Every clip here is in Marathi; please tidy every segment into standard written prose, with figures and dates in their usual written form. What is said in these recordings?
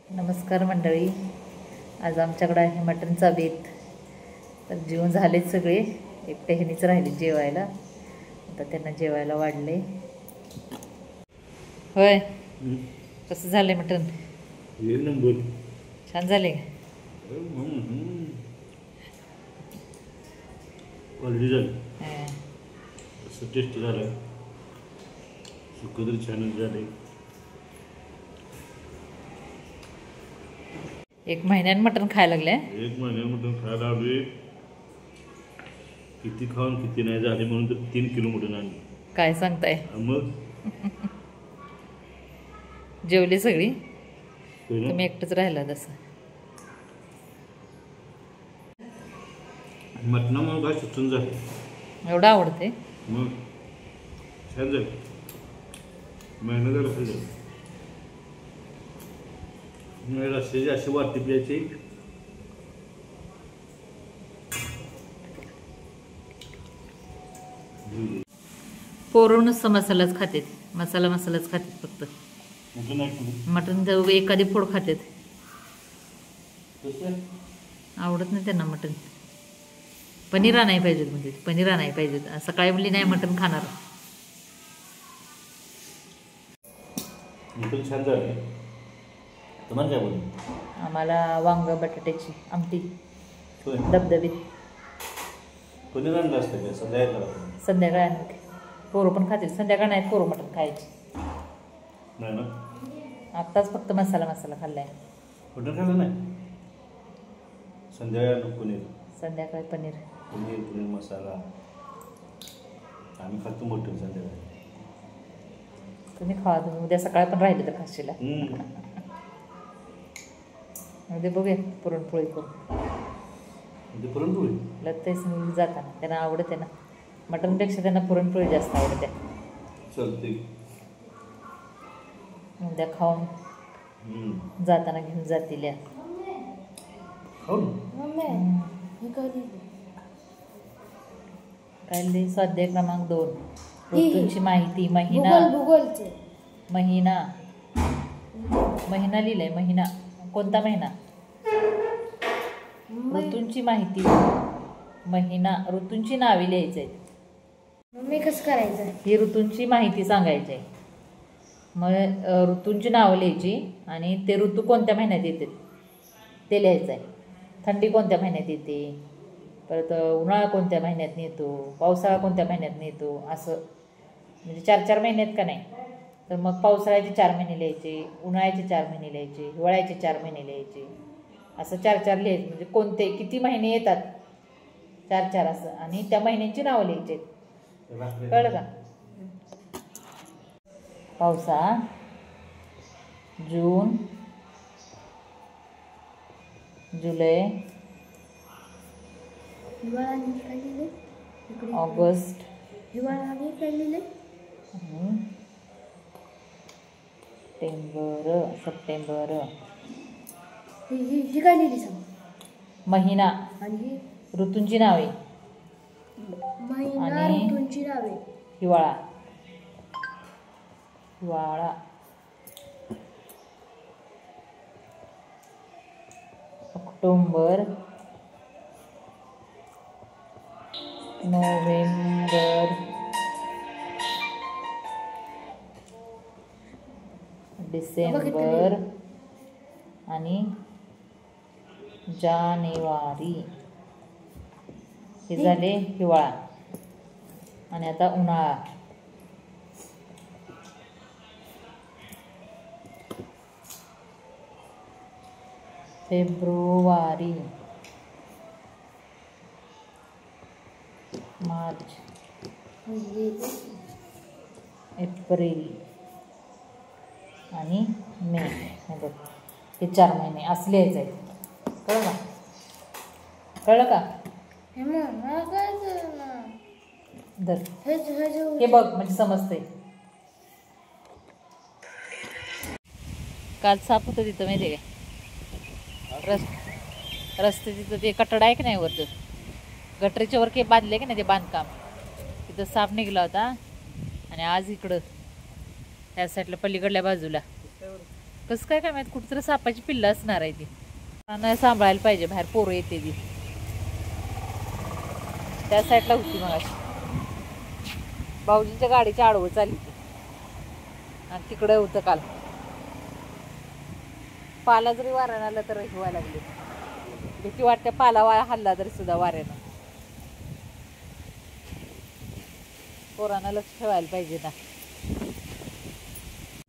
नमस्कार मंडळी, आज आमच्याकडे आहे मटणचा बेत. तर जेवण झालेच सगळे, एकटे ह्यांनीच राहिले जेवायला. आता त्यांना जेवायला वाढले. होय, कसं झालंय मटण? एक नंबर, छान झाले. क्वालिटी झाली, असं टेस्ट झालं. सुकं तरी छान झाले. एक महिन्यानं मटण खायला लागले. एक महिन्यात मटण खायला लागले. किती खाऊन किती नाही झाले म्हणून तर 3 किलो मटण आणले. काय सांगताय? मग जेवली सगळी, होय ना? तुम्ही एकटंच राहिला तसं. मटणामुळे काय सुचून झालं. एवढं आवडते. मग छान झालं. महिना झाला खाल्लं. रस्त्याची अशी वाटी प्यायची. पोरं नुसतं मसालाच खातात, मसालाच खातात फक्त. मटण तर एखादी फोड खातात, आवडत नाही त्यांना मटण. पनीर आणायला पाहिजेत म्हणजे पनीर आणायला पाहिजेत. सकाळी म्हणली नाही मटण खाणार. मटण छान झालं. तुम्हाला काय बोलू? आम्हाला वांग बटाट्याची आमटी होय. धबधबीत. पनीर आणलं असतं का संध्याकाळी? संध्याकाळी आणते. पोरं पण खातील. संध्याकाळ नाही पोरं मटण खायची. नाही ना, आत्ताच फक्त मसाला खाल्लाय. मटण खाल्लं नाही. संध्याकाळी आणू पनीर. संध्याकाळी पनीर मसाला. आम्ही खातो मटण संध्याकाळी. तुम्ही खावा, तुम्ही उद्या सकाळी पण राहिले तर खाशीला. उद्या बघूया पुरणपोळी करून. पुरणपोळी लतेच मुली जाताना त्यांना आवडते ना. मटणपेक्षा त्यांना पुरणपोळी जास्त आवडते. चालते. उद्या खाऊन जाताना घेऊन जातील. या काय स्वाध्याय क्रमांक 2 ऋतूंची माहिती. महिना लिहिलंय. महिना कोणता महिना? ऋतूंची माहिती. महिना ऋतूंची नावे लिहायची आहेत. मग कसं करायचं? ही ऋतूंची माहिती सांगायची आहे. मग ऋतूंची नावं लिहायची आणि ते ऋतू कोणत्या महिन्यात येते ते लिहायचं आहे. थंडी कोणत्या महिन्यात येते, परत उन्हाळा कोणत्या महिन्यात येतो, पावसाळा कोणत्या महिन्यात येतो, असं म्हणजे 4-4 महिन्यात का नाही. तर मग पावसाळ्याचे 4 महिने लिहायचे, उन्हाळ्याचे 4 महिने लिहायचे, हिवाळ्याचे 4 महिने लिहायचे. असं 4-4 लिहायचे. म्हणजे कोणते किती महिने येतात 4-4 असं, आणि त्या महिन्यांची नावं लिहायची. कळलं का? पावसाळा जून, जुलै, ऑगस्ट, सप्टेंबर. महिना ऋतूंची नावे आणि हिवाळा. ऑक्टोबर, नोव्हेंबर, डिसेंबर आणि जानेवारी. हे झाले हिवाळा. आणि आता उन्हाळा. फेब्रुवारी, मार्च, एप्रिल आणि मे. हे बघ, हे 4 महिने असं लिहायचं आहे. कळलं का? धर, हे बघ म्हणजे समजतंय. काल साप होतं तिथं माहिती आहे का? रस्ते तिथं ते कटडा आहे की नाही वरतं, गटरीच्या वर काही बांधले की नाही ते बांधकाम, तिथं साप निघला होता. आणि आज इकडं ह्या साईडला पलीकडल्या बाजूला कसं काय माहित, कुठंतरी सापाची पिल्लं असणार आहे ती. नाही सांभाळायला पाहिजे, बाहेर पोरं येते ती. त्या साईडला होती मग अशी भाऊजींच्या गाडीच्या आडवं चालली ती. आणि तिकडे होतं काल. पाला जरी वाऱ्यानं आला तर हिवायला लागली. भीती वाटते पाला हल्ला तरी सुद्धा वाऱ्यानं. पोरांना लक्ष ठेवायला पाहिजे ना.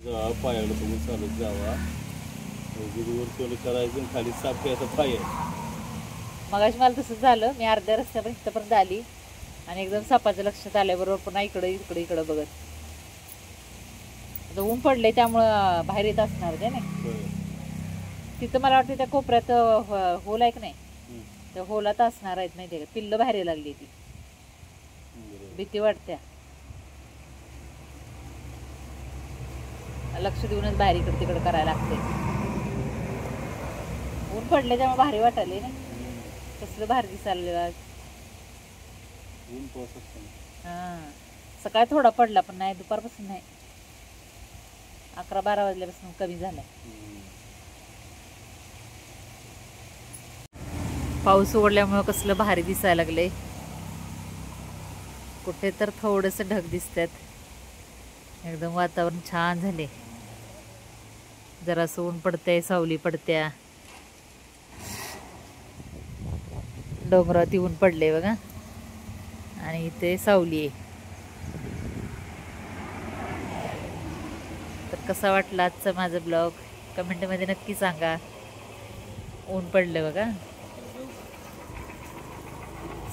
जावा पायाला तुम्ही चालत जावा. वर चोल करायचं आणि खाली साप घ्यायचा पाय आहे. मगाशी मला तसंच झालं. मी अर्ध्या रस्त्यापर्यंत इथपर्यंत आली आणि एकदम सापाचं लक्षात आल्याबरोबर पुन्हा इकडे बघत. आता ऊन पडलंय त्यामुळं बाहेर येत असणार ते नाही. तिथं मला वाटतं त्या कोपऱ्यात होल आहे की नाही, त्या होलात असणार आहेत माहिती आहे का. पिल्लं बाहेर यायला लागली ती. भीती वाटत्या. लक्ष देऊनच बाहेर इकडे तिकडे करायला लागते. ऊन पडले त्यामुळे भारी वाटायले ना. कसलं भारी दिसायला. हां, सकाळी थोडा पडला पण नाही, दुपारपासून नाही. 11-12 वाजल्यापासून कमी झाला. पाऊस उघडल्यामुळं कसलं भारी दिसायला लागले. कुठे तर थोडंसं ढग दिसतात. एकदम वातावरण छान झाले. जरासं ऊन पडतंय, सावली पडत्या. डोंगरावरती ऊन पडले बघा आणि इथे सावली आहे. तर कसा वाटला आजचा माझा ब्लॉग कमेंटमध्ये नक्की सांगा. ऊन पडलं बघा.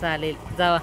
चालेल, जावा.